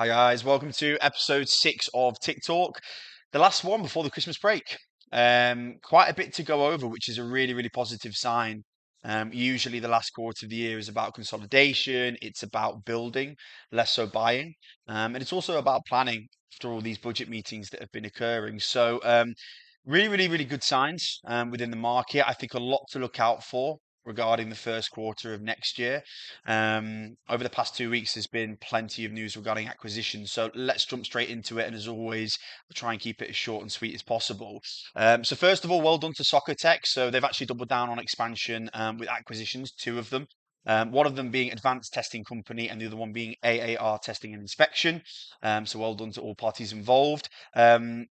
Hi guys, welcome to episode 6 of TICtalk, the last one before the Christmas break. Quite a bit to go over, which is a really positive sign. Usually the last quarter of the year is about consolidation, it's about building, less so buying, and it's also about planning after all these budget meetings that have been occurring. So really good signs within the market. I think a lot to look out for regarding the first quarter of next year. Over the past 2 weeks, there's been plenty of news regarding acquisitions. So let's jump straight into it. And as always, we'll try and keep it as short and sweet as possible. So first of all, well done to Soccer. So they've actually doubled down on expansion with acquisitions, two of them. One of them being Advanced Testing Company and the other one being AAR Testing and Inspection. So well done to all parties involved.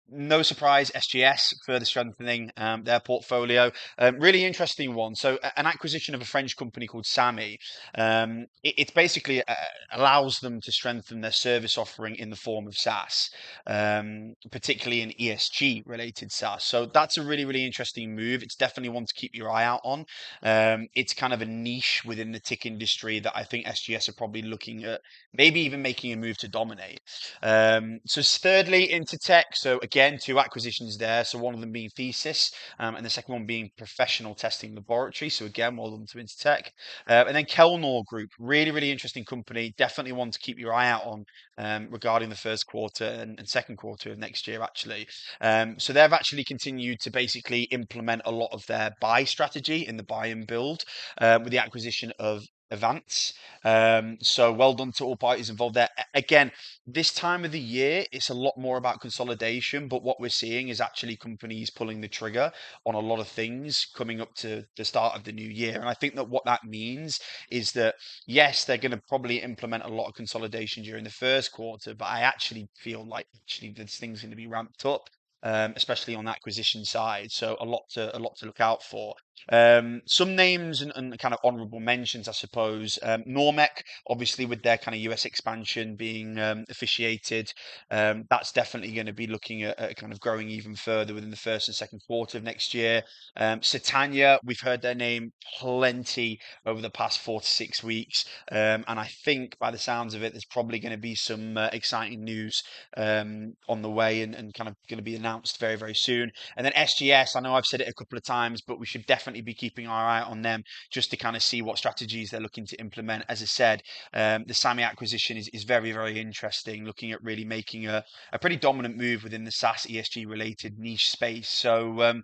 No surprise, SGS further strengthening their portfolio. Really interesting one. So an acquisition of a French company called Sami. It basically allows them to strengthen their service offering in the form of SaaS, particularly in ESG related SaaS. So that's a really interesting move. It's definitely one to keep your eye out on. It's kind of a niche within the TIC industry that I think SGS are probably looking at, maybe even making a move to dominate. So thirdly, into tech. So again, two acquisitions there. So one of them being Thesis, and the second one being Professional Testing Laboratory. So again, well done to Intertech. And then Kelnor Group, really interesting company. Definitely one to keep your eye out on regarding the first quarter and second quarter of next year, actually. So they've actually continued to basically implement a lot of their buy strategy in the buy and build with the acquisition of Avance. So well done to all parties involved there. Again, this time of the year, it's a lot more about consolidation, but what we're seeing is actually companies pulling the trigger on a lot of things coming up to the start of the new year. And I think that what that means is that, yes, they're going to probably implement a lot of consolidation during the first quarter, but I actually feel like actually this thing's going to be ramped up. Especially on the acquisition side, so a lot to look out for. Some names and kind of honourable mentions, I suppose. Normec, obviously, with their kind of US expansion being officiated, that's definitely going to be looking at kind of growing even further within the first and second quarter of next year. Satania, we've heard their name plenty over the past 4 to 6 weeks, and I think by the sounds of it, there's probably going to be some exciting news on the way and kind of going to be announced very soon. And then SGS, I know I've said it a couple of times, but we should definitely be keeping our eye on them just to kind of see what strategies they're looking to implement. As I said, the Sami acquisition is very interesting, looking at really making a pretty dominant move within the SaaS ESG related niche space. So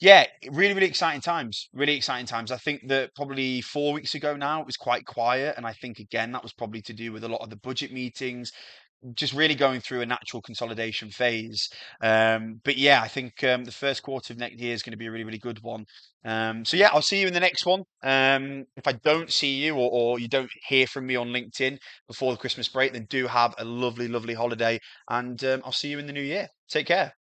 yeah, really exciting times. Really exciting times. I think that probably 4 weeks ago now it was quite quiet, and I think again that was probably to do with a lot of the budget meetings, just really going through a natural consolidation phase. But yeah, I think the first quarter of next year is going to be a really good one. So yeah, I'll see you in the next one. If I don't see you or you don't hear from me on LinkedIn before the Christmas break, then do have a lovely holiday, and I'll see you in the new year. Take care.